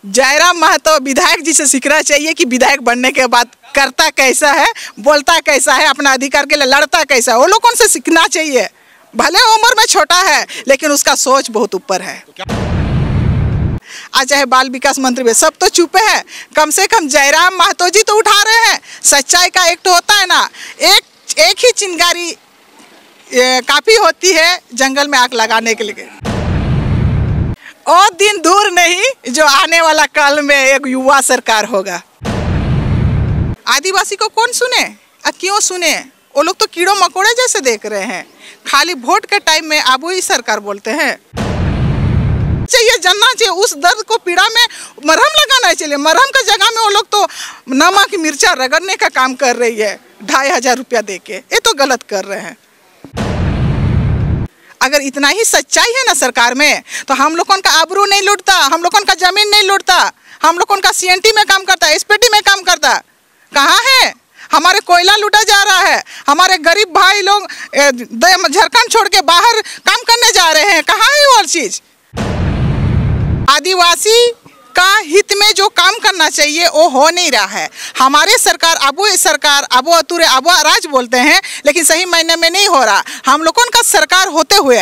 जयराम महतो विधायक जी से सीखना चाहिए कि विधायक बनने के बाद करता कैसा है, बोलता कैसा है, अपना अधिकार के लिए लड़ता कैसा है। वो लोगों से सीखना चाहिए। भले उम्र में छोटा है लेकिन उसका सोच बहुत ऊपर है। आज चाहे बाल विकास मंत्री भी सब तो चुपे हैं, कम से कम जयराम महतो जी तो उठा रहे हैं। सच्चाई का एक तो होता है ना, एक ही चिंगारी काफी होती है जंगल में आग लगाने के लिए। और दिन दूर नहीं जो आने वाला काल में एक युवा सरकार होगा। आदिवासी को कौन सुने और क्यों सुने? वो लोग तो कीड़ों मकोड़े जैसे देख रहे हैं। खाली वोट के टाइम में अब वही सरकार बोलते हैं। चाहिए जानना चाहिए उस दर्द को, पीड़ा में मरहम लगाना चाहिए। मरहम की जगह में वो लोग तो नमक मिर्चा रगड़ने का काम कर रही है 2500 रुपया दे के। ये तो गलत कर रहे हैं। अगर इतना ही सच्चाई है ना सरकार में तो हम लोगों का आबरू नहीं लूटता, हम लोगों का जमीन नहीं लूटता, हम लोगों का सीएनटी में काम करता, एसपीटी में काम करता। कहाँ है? हमारे कोयला लूटा जा रहा है। हमारे गरीब भाई लोग झारखंड छोड़ के बाहर काम करने जा रहे हैं। कहाँ है वो चीज? आदिवासी का हित में जो काम करना चाहिए वो हो नहीं रहा है। हमारे सरकार अबो अतुरे अबो राज बोलते हैं लेकिन सही मायने में नहीं हो रहा। हम लोगों का सरकार होते हुए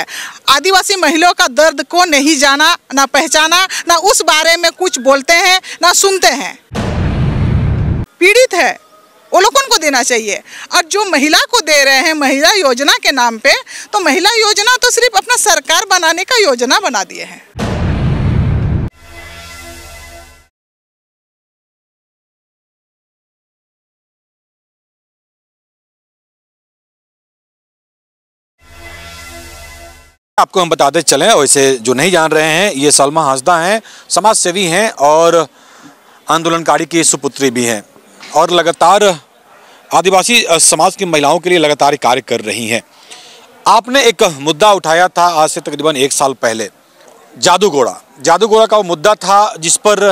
आदिवासी महिलाओं का दर्द को नहीं जाना, ना पहचाना, ना उस बारे में कुछ बोलते हैं, ना सुनते हैं। पीड़ित है वो लोगों को देना चाहिए। और जो महिला को दे रहे हैं महिला योजना के नाम पे, तो महिला योजना तो सिर्फ अपना सरकार बनाने का योजना बना दिए हैं। आपको हम बताते चलें, वैसे जो नहीं जान रहे हैं, ये सलमा हासदा हैं, समाज सेवी हैं और आंदोलनकारी की सुपुत्री भी हैं और लगातार आदिवासी समाज की महिलाओं के लिए लगातार कार्य कर रही हैं। आपने एक मुद्दा उठाया था आज से तकरीबन 1 साल पहले, जादूगोड़ा का वो मुद्दा था जिस पर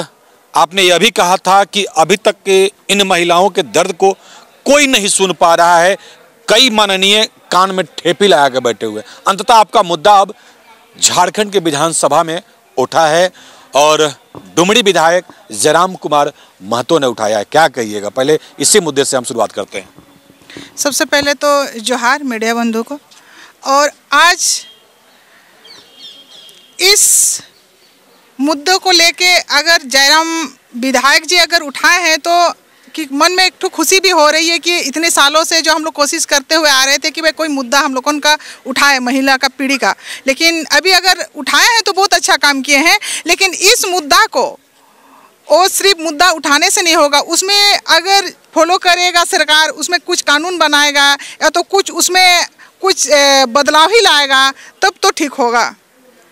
आपने यह भी कहा था कि अभी तक के इन महिलाओं के दर्द को कोई नहीं सुन पा रहा है। कई माननीय कान में ठेपी लगा के बैठे हुए। अंततः आपका मुद्दा अब झारखंड के विधानसभा में उठा है और डुमरी विधायक जयराम कुमार महतो ने उठाया है। क्या कहिएगा? पहले इसी मुद्दे से हम शुरुआत करते हैं। सबसे पहले तो जोहार मीडिया बंधु को। और आज इस मुद्दों को लेके अगर जयराम विधायक जी अगर उठाए हैं तो कि मन में एक तो खुशी भी हो रही है कि इतने सालों से जो हम लोग कोशिश करते हुए आ रहे थे कि भाई कोई मुद्दा हम लोगों का उठाए, महिला का, पीढ़ी का, लेकिन अभी अगर उठाए हैं तो बहुत अच्छा काम किए हैं। लेकिन इस मुद्दा को वो सिर्फ मुद्दा उठाने से नहीं होगा, उसमें अगर फॉलो करेगा सरकार, उसमें कुछ कानून बनाएगा या तो कुछ उसमें कुछ बदलाव ही लाएगा तब तो ठीक होगा।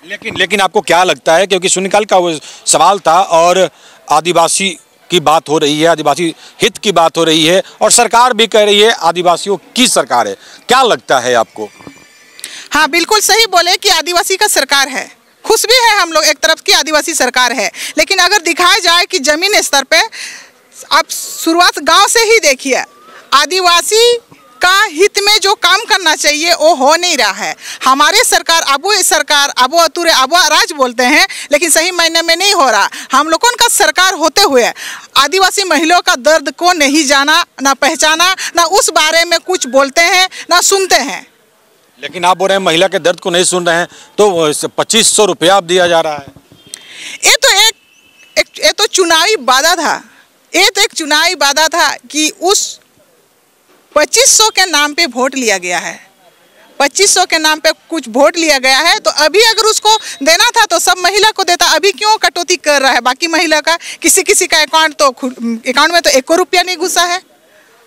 लेकिन आपको क्या लगता है, क्योंकि शून्यकाल का वो सवाल था और आदिवासी की बात हो रही है, आदिवासी हित की बात हो रही है और सरकार भी कह रही है आदिवासियों की सरकार है, क्या लगता है आपको? हाँ, बिल्कुल सही बोले कि आदिवासी का सरकार है। खुश भी है हम लोग एक तरफ की आदिवासी सरकार है, लेकिन अगर दिखाया जाए कि जमीन स्तर पे आप शुरुआत गांव से ही देखिए, आदिवासी का हित में जो काम करना चाहिए वो हो नहीं रहा है। हमारे सरकार अबो अतुरे अबो राज बोलते हैं लेकिन सही मायने में नहीं हो रहा। हम लोगों का सरकार होते हुए आदिवासी महिलाओं का दर्द को नहीं जाना, ना पहचाना, ना उस बारे में कुछ बोलते हैं, ना सुनते हैं। लेकिन आप बोल रहे हैं महिला के दर्द को नहीं सुन रहे हैं, तो 2500 रुपया दिया जा रहा है। ये तो चुनावी वादा था। ये तो एक चुनावी वादा था कि उस 2500 के नाम पे वोट लिया गया है। 2500 के नाम पे कुछ वोट लिया गया है, तो अभी अगर उसको देना था तो सब महिला को देता। अभी क्यों कटौती कर रहा है बाकी महिला का? किसी का अकाउंट में तो 1 रुपया नहीं घुसा है,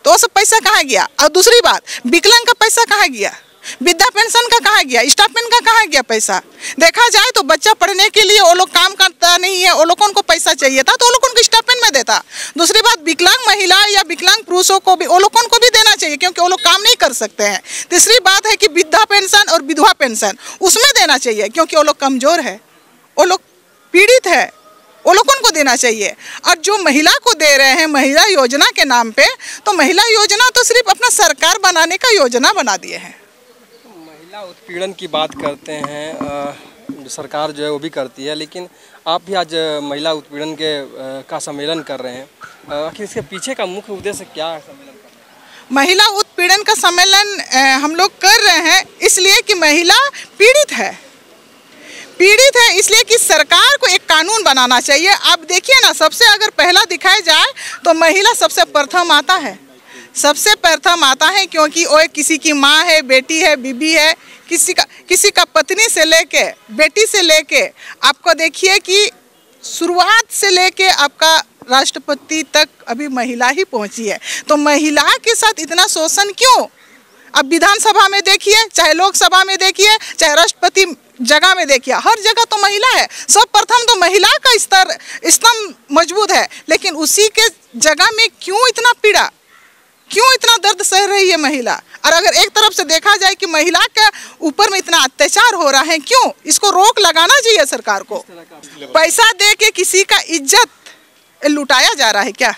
तो वो सब पैसा कहाँ गया? और दूसरी बात, विकलांग का पैसा कहाँ गया? वृद्धा पेंशन का कहाँ गया? स्टाइपेंड का कहाँ गया पैसा? देखा जाए तो बच्चा पढ़ने के लिए वो लोग काम करता नहीं है, वो लोगों को पैसा चाहिए था तो वो लोगों को स्टाइपेंड में देता। दूसरी बात, विकलांग महिला या विकलांग पुरुषों को भी वो लोगों को भी देना चाहिए क्योंकि वो लोग काम नहीं कर सकते हैं। तीसरी बात है कि वृद्धा पेंशन और विधवा पेंशन उसमें देना चाहिए क्योंकि वो लोग कमजोर है, वो लोग पीड़ित है, वो लोगों को देना चाहिए। और जो महिला को दे रहे हैं महिला योजना के नाम पे, तो महिला योजना तो सिर्फ अपना सरकार बनाने का योजना बना दिए हैं। महिला उत्पीड़न की बात करते हैं सरकार जो है वो भी करती है, लेकिन आप भी आज महिला उत्पीड़न का सम्मेलन कर रहे हैं। आखिर इसके पीछे का मुख्य उद्देश्य क्या है सम्मेलन का? महिला उत्पीड़न का सम्मेलन हम लोग कर रहे हैं इसलिए कि महिला पीड़ित है इसलिए कि सरकार को एक कानून बनाना चाहिए। आप देखिए ना, सबसे अगर पहला दिखाया जाए तो महिला सबसे प्रथम आता है, क्योंकि वो किसी की माँ है, बेटी है, बीबी है, किसी का पत्नी से लेके बेटी से लेके आपको देखिए कि शुरुआत से लेके आपका राष्ट्रपति तक अभी महिला ही पहुंची है। तो महिला के साथ इतना शोषण क्यों? अब विधानसभा में देखिए, चाहे लोकसभा में देखिए, चाहे राष्ट्रपति जगह में देखिए, हर जगह तो महिला है। सब प्रथम तो महिला का स्तंभ मजबूत है, लेकिन उसी के जगह में क्यों इतना पीड़ा, क्यों इतना दर्द सह रही है महिला? और अगर एक तरफ से देखा जाए कि महिला के ऊपर में इतना अत्याचार हो रहा है, क्यों? इसको रोक लगाना चाहिए सरकार को। पैसा दे के किसी का इज्जत लुटाया जा रहा है क्या?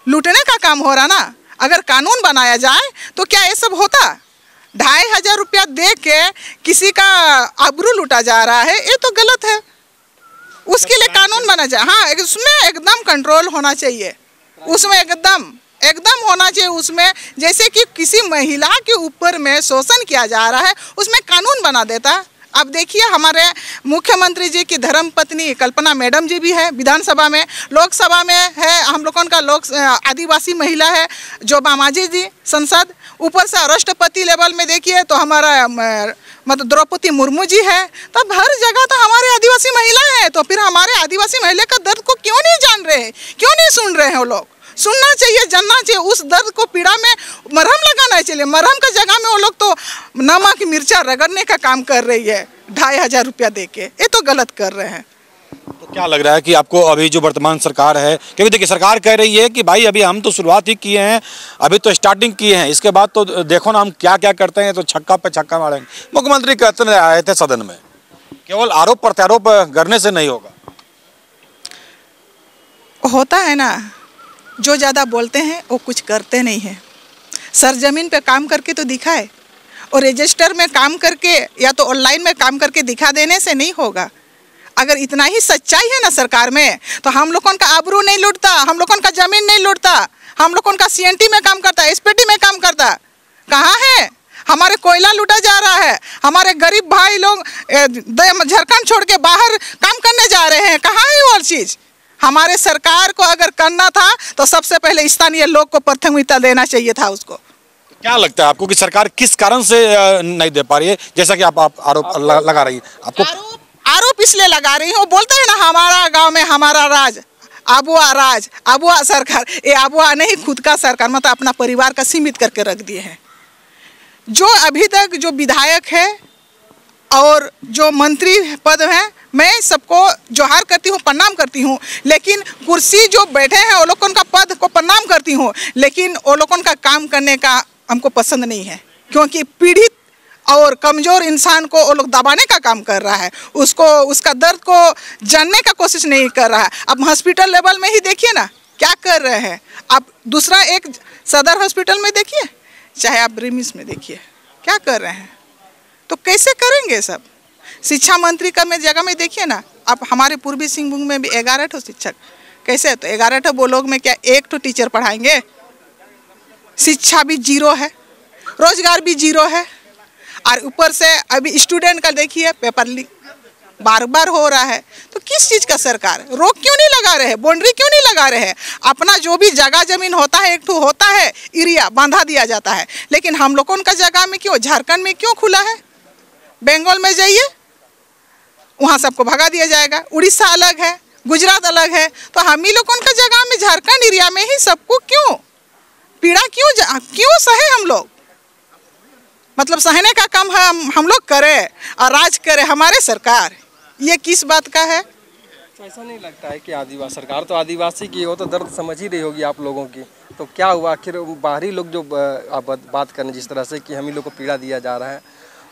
लूटने का काम हो रहा ना। अगर कानून बनाया जाए तो क्या ये सब होता? 2500 रुपया दे के किसी का आबरू लूटा जा रहा है, ये तो गलत है। उसके लिए कानून बना जाए। हाँ, उसमें एकदम कंट्रोल होना चाहिए, उसमें एकदम होना चाहिए उसमें। जैसे कि किसी महिला के ऊपर में शोषण किया जा रहा है, उसमें कानून बना देता। अब देखिए, हमारे मुख्यमंत्री जी की धर्मपत्नी कल्पना मैडम जी भी है विधानसभा में, लोकसभा में है हम लोगों का आदिवासी महिला है जो बामाजी जी संसद, ऊपर से राष्ट्रपति लेवल में देखिए तो हमारा मतलब द्रौपदी मुर्मू जी है। तब हर जगह तो हमारे आदिवासी महिला है, तो फिर हमारे आदिवासी महिला का दर्द को क्यों नहीं जान रहे हैं, क्यों नहीं सुन रहे हैं? वो लोग सुनना चाहिए, जानना चाहिए। उस दर्द को, पीड़ा में मरहम लगाना चाहिए। मरहम का जगह में वो लोग तो नमक मिर्चा रगड़ने का काम कर रही है 2500 रुपया दे के। ये तो गलत कर रहे हैं। तो क्या लग रहा है कि आपको अभी जो वर्तमान सरकार है, क्योंकि देखिए सरकार कह रही है कि भाई अभी हम तो शुरुआत ही किए हैं, अभी तो स्टार्टिंग किए हैं, इसके बाद तो देखो ना हम क्या क्या करते हैं, तो छक्का पे छक्का मारेंगे। मुख्यमंत्री कहते आए थे सदन में, केवल आरोप प्रत्यारोप करने से नहीं होगा। होता है ना, जो ज़्यादा बोलते हैं वो कुछ करते नहीं हैं। सरजमीन पे काम करके तो दिखाए, और रजिस्टर में काम करके या तो ऑनलाइन में काम करके दिखा देने से नहीं होगा। अगर इतना ही सच्चाई है ना सरकार में, तो हम लोगों का आबरू नहीं लूटता, हम लोगों का जमीन नहीं लूटता, हम लोगों का सीएनटी में काम करता, एसपीटी में काम करता। कहाँ है? हमारे कोयला लूटा जा रहा है, हमारे गरीब भाई लोग झारखंड छोड़ के बाहर काम करने जा रहे हैं। कहाँ है वो चीज़? हमारे सरकार को अगर करना था तो सबसे पहले स्थानीय लोग को प्राथमिकता देना चाहिए था उसको। क्या लगता है आपको कि सरकार किस कारण से नहीं दे पा रही है? जैसा कि आप आरोप लगा रही है, आपको आरोप इसलिए लगा रही हूँ, बोलते हैं ना हमारा गांव में हमारा राज, अबुआ सरकार। ये अबुआ नहीं, खुद का सरकार, मतलब अपना परिवार का सीमित करके रख दिए हैं। जो अभी तक जो विधायक है और जो मंत्री पद हैं, मैं सबको जोहार करती हूँ, प्रणाम करती हूँ, लेकिन कुर्सी जो बैठे हैं वो लोगों का पद को प्रणाम करती हूँ, लेकिन वो लोगों का काम करने का हमको पसंद नहीं है। क्योंकि पीड़ित और कमज़ोर इंसान को वो लोग दबाने का काम कर रहा है, उसको उसका दर्द को जानने का कोशिश नहीं कर रहा है। अब हॉस्पिटल लेवल में ही देखिए ना क्या कर रहे हैं। आप दूसरा एक सदर हॉस्पिटल में देखिए, चाहे आप रिम्स में देखिए क्या कर रहे हैं। तो कैसे करेंगे सब? शिक्षा मंत्री का में जगह में देखिए ना, आप हमारे पूर्वी सिंहभूम में भी 11 ठो शिक्षक, कैसे? तो 11 ठो वो लोग में क्या 1 ठो टीचर पढ़ाएंगे? शिक्षा भी जीरो है, रोजगार भी जीरो है, और ऊपर से अभी स्टूडेंट का देखिए पेपर लीक बार बार हो रहा है। तो किस चीज़ का सरकार रोक क्यों नहीं लगा रहे हैं, बाउंड्री क्यों नहीं लगा रहे हैं? अपना जो भी जगह जमीन होता है, एक ठो होता है एरिया, बांधा दिया जाता है, लेकिन हम लोगों का जगह में क्यों, झारखंड में क्यों खुला है? बंगाल में जाइए, वहाँ सबको भगा दिया जाएगा। उड़ीसा अलग है, गुजरात अलग है, तो हम ही लोगों का जगह में झारखंड एरिया में ही सबको क्यों पीड़ा, क्यों सहे हम लोग? मतलब सहने का काम हम लोग करें और राज करे हमारे सरकार, ये किस बात का है? ऐसा नहीं लगता है कि आदिवासी सरकार तो आदिवासी की, वो तो दर्द समझ ही रही होगी आप लोगों की। तो क्या हुआ आखिर? बाहरी लोग जो आप बात करें जिस तरह से कि हम ही लोग को पीड़ा दिया जा रहा है,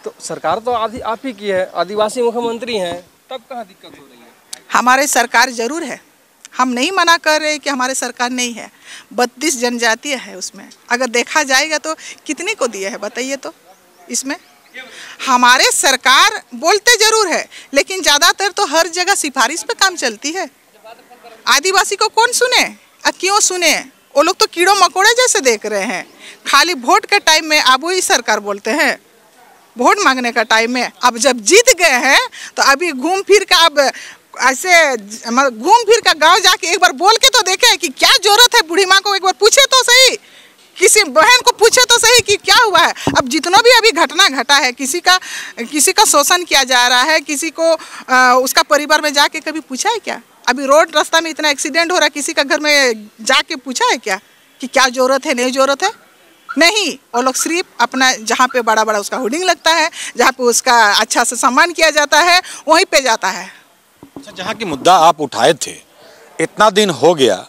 तो सरकार तो आप ही की है, आदिवासी मुख्यमंत्री हैं, तब कहाँ दिक्कत हो रही है? हमारे सरकार जरूर है, हम नहीं मना कर रहे कि हमारे सरकार नहीं है। 32 जनजातीय है उसमें, अगर देखा जाएगा तो कितनी को दिया है बताइए तो? इसमें हमारे सरकार बोलते जरूर है, लेकिन ज़्यादातर तो हर जगह सिफारिश पे काम चलती है। आदिवासी को कौन सुने और क्यों सुने? वो लोग तो कीड़ों मकोड़े जैसे देख रहे हैं। खाली वोट के टाइम में अब वही सरकार बोलते हैं, वोट मांगने का टाइम में। अब जब जीत गए हैं तो अभी घूम फिर का अब ऐसे घूम फिर का गांव जाके एक बार बोल के तो देखे कि क्या जरूरत है। बूढ़ी माँ को एक बार पूछे तो सही, किसी बहन को पूछे तो सही कि क्या हुआ है। अब जितना भी अभी घटना घटा है, किसी का शोषण किया जा रहा है, किसी को उसका परिवार में जाके कभी पूछा है क्या? अभी रोड रास्ता में इतना एक्सीडेंट हो रहा है, किसी का घर में जाके पूछा है क्या कि क्या जरूरत है, नहीं जरूरत है? नहीं, वो लोग सिर्फ अपना जहाँ पे बड़ा बड़ा उसका होर्डिंग लगता है, जहाँ पे उसका अच्छा से सम्मान किया जाता है, वहीं पे जाता है। अच्छा, जहाँ की मुद्दा आप उठाए थे, इतना दिन हो गया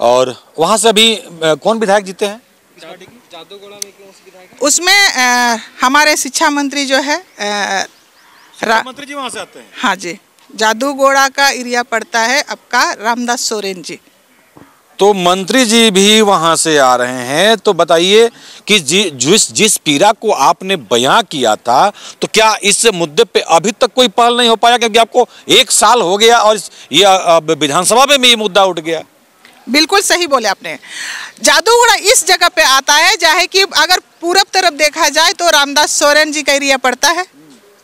और वहाँ से अभी कौन विधायक जीते हैं? जादूगोड़ा में कौन से विधायक? उसमें हमारे शिक्षा मंत्री जो है मंत्री जी वहाँ से आते हैं। हाँ जी, जादूगोड़ा का एरिया पड़ता है आपका रामदास सोरेन जी। तो मंत्री जी भी वहां से आ रहे हैं। तो बताइए कि जिस पीड़ा को आपने बयां किया था, तो क्या इस मुद्दे पे अभी तक कोई पहल नहीं हो पाया? क्योंकि आपको 1 साल हो गया और ये विधानसभा में भी ये मुद्दा उठ गया। बिल्कुल सही बोले आपने। जादूगोड़ा इस जगह पे आता है जहाँ कि अगर पूरब तरफ देखा जाए तो रामदास सोरेन जी का एरिया पड़ता है,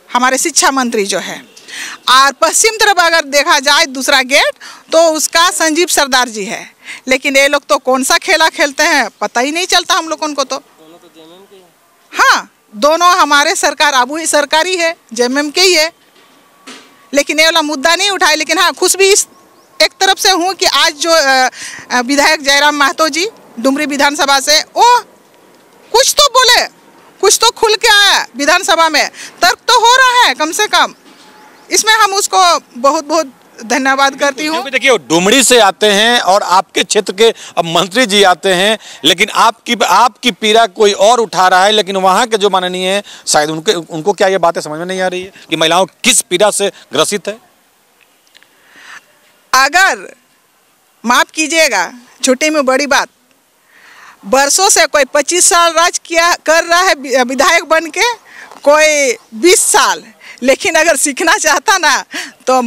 हमारे शिक्षा मंत्री जो है। और पश्चिम तरफ अगर देखा जाए दूसरा गेट तो उसका संजीव सरदार जी है। लेकिन ये लोग तो कौन सा खेला खेलते हैं पता ही नहीं चलता हम लोगों को। तो दोनों तो जेएमएम के हैं। हाँ, दोनों हमारे सरकार अब ही सरकारी है, जेएमएम के ही है। लेकिन ये वाला मुद्दा नहीं उठाए। लेकिन हाँ, खुश भी इस एक तरफ से हूँ कि आज जो विधायक जयराम महतो जी डुमरी विधानसभा से, वो कुछ तो बोले, कुछ तो खुल के आया विधानसभा में, तर्क तो हो रहा है कम से कम। इसमें हम उसको बहुत बहुत धन्यवाद करती हूँ। देखिए, डुमरी से आते हैं और आपके क्षेत्र के अब मंत्री जी आते हैं, लेकिन आपकी पीड़ा कोई और उठा रहा है। लेकिन वहाँ के जो माननीय हैं, शायद उनको क्या ये बातें समझ में नहीं आ रही है कि महिलाओं किस पीड़ा से ग्रसित है। अगर माफ कीजिएगा, छोटी में बड़ी बात, बरसों से कोई 25 साल राज कर रहा है विधायक बन के, कोई 20 साल। लेकिन अगर सीखना चाहता ना तो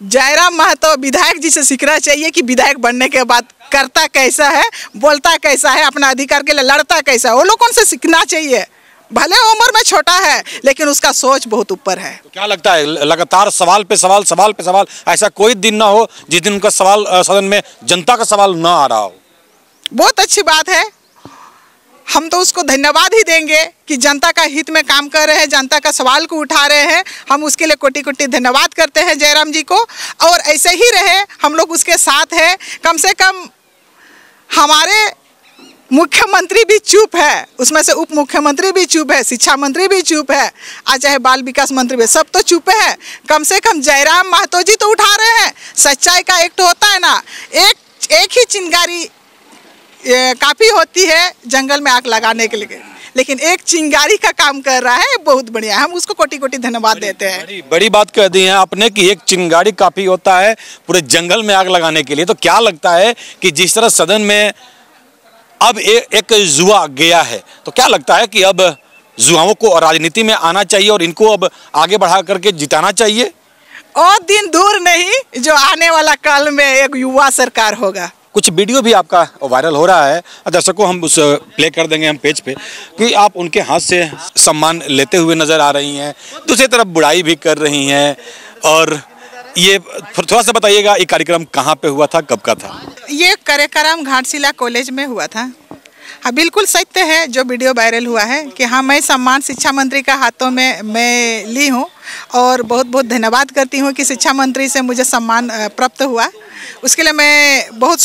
जयराम महतो विधायक जी से सीखना चाहिए कि विधायक बनने के बाद करता कैसा है, बोलता कैसा है, अपना अधिकार के लिए लड़ता कैसा है। वो लोगों से सीखना चाहिए। भले उम्र में छोटा है लेकिन उसका सोच बहुत ऊपर है। तो क्या लगता है, लगातार सवाल पे सवाल, सवाल पे सवाल, ऐसा कोई दिन ना हो जिस दिन उनका सवाल सदन में जनता का सवाल ना आ रहा हो? बहुत अच्छी बात है। हम तो उसको धन्यवाद ही देंगे कि जनता का हित में काम कर रहे हैं, जनता का सवाल को उठा रहे हैं। हम उसके लिए कोटि कोटि धन्यवाद करते हैं जयराम जी को। और ऐसे ही रहे, हम लोग उसके साथ हैं। कम से कम हमारे मुख्यमंत्री भी चुप है, उसमें से उप मुख्यमंत्री भी चुप है, शिक्षा मंत्री भी चुप है, आज चाहे बाल विकास मंत्री भी, सब तो चुप है। कम से कम जयराम महतो जी तो उठा रहे हैं। सच्चाई का एक तो होता है ना, एक ही चिंगारी काफ़ी होती है जंगल में आग लगाने के लिए, लेकिन एक चिंगारी का काम कर रहा है, बहुत बढ़िया। हम उसको कोटि कोटि धन्यवाद देते हैं। बड़ी बात कह दी है आपने कि एक चिंगारी काफ़ी होता है पूरे जंगल में आग लगाने के लिए। तो क्या लगता है कि जिस तरह सदन में अब एक जुआ गया है, तो क्या लगता है कि अब जुआओं को राजनीति में आना चाहिए और इनको अब आगे बढ़ा करके जिताना चाहिए? और दिन दूर नहीं जो आने वाला काल में एक युवा सरकार होगा। कुछ वीडियो भी आपका वायरल हो रहा है, दर्शकों हम उस प्ले कर देंगे हम पेज पे, कि आप उनके हाथ से सम्मान लेते हुए नजर आ रही हैं, दूसरी तरफ बुराई भी कर रही हैं। और ये थोड़ा सा बताइएगा, ये कार्यक्रम कहाँ पे हुआ था, कब का था? ये कार्यक्रम घाटशिला कॉलेज में हुआ था। हाँ, बिल्कुल सत्य है जो वीडियो वायरल हुआ है कि हाँ, मैं सम्मान शिक्षा मंत्री का हाथों में मैं ली हूँ और बहुत बहुत धन्यवाद करती हूँ कि शिक्षा मंत्री से मुझे सम्मान प्राप्त हुआ। उसके लिए मैं बहुत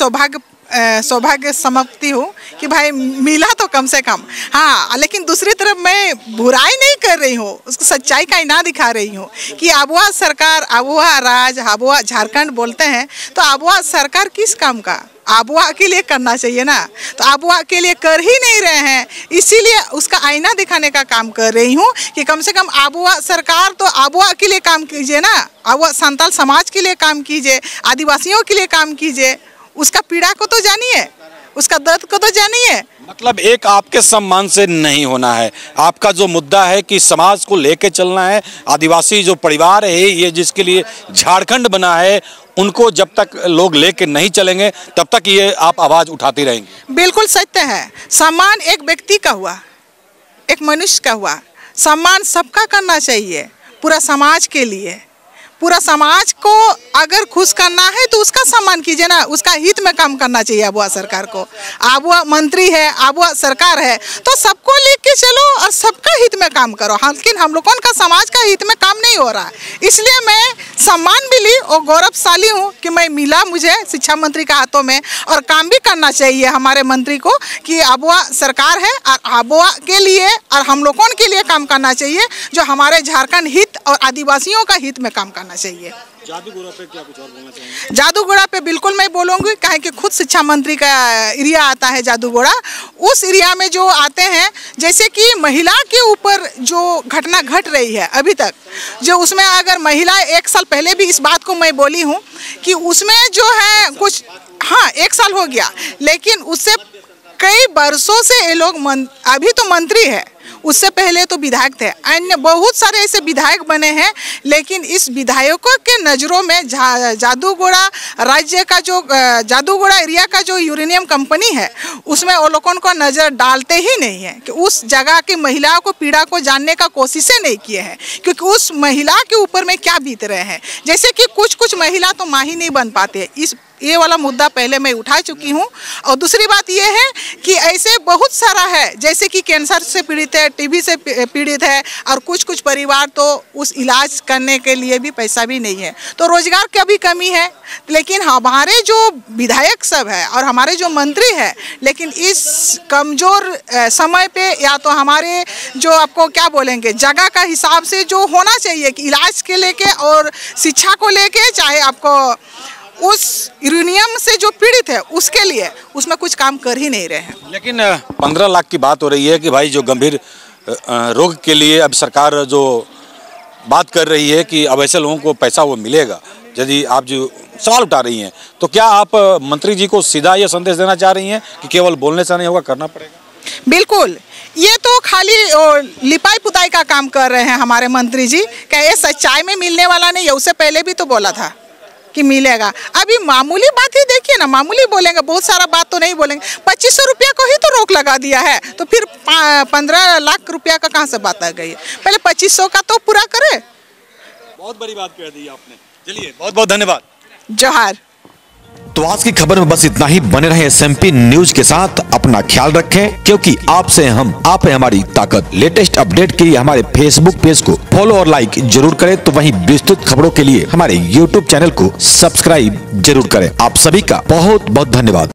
सौभाग्य समझती हूँ कि भाई मिला तो कम से कम। हाँ, लेकिन दूसरी तरफ मैं बुराई नहीं कर रही हूँ, उसको सच्चाई का आईना दिखा रही हूँ कि आबुआ सरकार, आबुआ राज, आबुआ झारखंड बोलते हैं, तो आबुआ सरकार किस काम का? आबुआ के लिए करना चाहिए ना, तो आबुआ के लिए कर ही नहीं रहे हैं। इसीलिए उसका आईना दिखाने का काम कर रही हूँ कि कम से कम आबुआ सरकार तो आबुआ के लिए काम कीजिए ना, आबुआ संताल समाज के लिए काम कीजिए, आदिवासियों के लिए काम कीजिए, उसका पीड़ा को तो जानिए। उसका दर्द को तो जानिए। मतलब एक आपके सम्मान से नहीं होना है, आपका जो मुद्दा है कि समाज को लेके चलना है, आदिवासी जो परिवार है ये जिसके लिए झारखंड बना है, उनको जब तक लोग लेके नहीं चलेंगे तब तक ये आप आवाज़ उठाती रहेंगी। बिल्कुल सत्य है। सम्मान एक व्यक्ति का हुआ, एक मनुष्य का हुआ, सम्मान सबका करना चाहिए, पूरा समाज के लिए। पूरा समाज को अगर खुश करना है तो उसका सम्मान कीजिए ना, उसका हित में काम करना चाहिए। आबुआ सरकार को, आबुआ मंत्री है, आबुआ सरकार है, तो सबको लेके चलो और सबका हित में काम करो। लेकिन हम लोगों का समाज का हित में काम नहीं हो रहा है, इसलिए मैं सम्मान भी ली और गौरवशाली हूँ कि मैं मिला मुझे शिक्षा मंत्री का हाथों में, और काम भी करना चाहिए हमारे मंत्री को कि आबुआ सरकार है और आबुआ के लिए और हम लोगों के लिए काम करना चाहिए, जो हमारे झारखंड हित और आदिवासियों का हित में काम करना चाहिए। जादूगोड़ा पे क्या कुछ और बोलना चाहेंगे? जादूगोड़ा पे बिल्कुल मैं बोलूँगी, काहे कि खुद शिक्षा मंत्री का एरिया आता है जादूगोड़ा। उस एरिया में जो आते हैं, जैसे कि महिला के ऊपर जो घटना घट रही है अभी तक, जो उसमें अगर महिला 1 साल पहले भी इस बात को मैं बोली हूँ कि उसमें जो है कुछ, हाँ 1 साल हो गया, लेकिन उससे कई वर्षों से ये लोग अभी तो मंत्री है, उससे पहले तो विधायक थे, अन्य बहुत सारे ऐसे विधायक बने हैं, लेकिन इस विधायकों के नज़रों में जादूगोड़ा राज्य का जो जादूगोड़ा एरिया का जो यूरेनियम कंपनी है, उसमें वो लोगों को नज़र डालते ही नहीं है कि उस जगह की महिलाओं को पीड़ा को जानने का कोशिशें नहीं किए हैं, क्योंकि उस महिला के ऊपर में क्या बीत रहे हैं। जैसे कि कुछ महिला तो माँ ही नहीं बन पाते, ये वाला मुद्दा पहले मैं उठा चुकी हूँ। और दूसरी बात ये है कि ऐसे बहुत सारा है, जैसे कि कैंसर से पीड़ित है, टीबी से पीड़ित है, और कुछ परिवार तो उस इलाज करने के लिए भी पैसा भी नहीं है, तो रोजगार की भी कमी है। लेकिन हमारे जो विधायक सब है और हमारे जो मंत्री है, लेकिन इस कमज़ोर समय पे या तो हमारे जो आपको क्या बोलेंगे जगह का हिसाब से जो होना चाहिए कि इलाज के लेके और शिक्षा को लेके, चाहे आपको उस यूरेनियम से जो पीड़ित है उसके लिए, उसमें कुछ काम कर ही नहीं रहे हैं। लेकिन 15 लाख की बात हो रही है कि भाई जो गंभीर रोग के लिए अब सरकार जो बात कर रही है कि अब ऐसे लोगों को पैसा वो मिलेगा, यदि आप जो सवाल उठा रही हैं, तो क्या आप मंत्री जी को सीधा ये संदेश देना चाह रही हैं कि केवल बोलने से नहीं होगा, करना पड़ेगा? बिल्कुल, ये तो खाली लिपाई पुताई का काम कर रहे हैं हमारे मंत्री जी। क्या ये सच्चाई में मिलने वाला नहीं है? उससे पहले भी तो बोला था कि मिलेगा। अभी मामूली बात ही देखिए ना, मामूली बोलेंगे, बहुत सारा बात तो नहीं बोलेंगे। 2500 रुपया को ही तो रोक लगा दिया है, तो फिर 15 लाख रुपया का कहाँ से बात आ गई है? पहले 2500 का तो पूरा करे। बहुत बड़ी बात कह दी आपने। चलिए, बहुत बहुत धन्यवाद। जोहार। तो आज की खबर में बस इतना ही। बने रहे SMP न्यूज के साथ, अपना ख्याल रखें, क्योंकि आपसे हम, आप है हमारी ताकत। लेटेस्ट अपडेट के लिए हमारे फेसबुक पेज को फॉलो और लाइक जरूर करें, तो वहीं विस्तृत खबरों के लिए हमारे YouTube चैनल को सब्सक्राइब जरूर करें। आप सभी का बहुत बहुत धन्यवाद।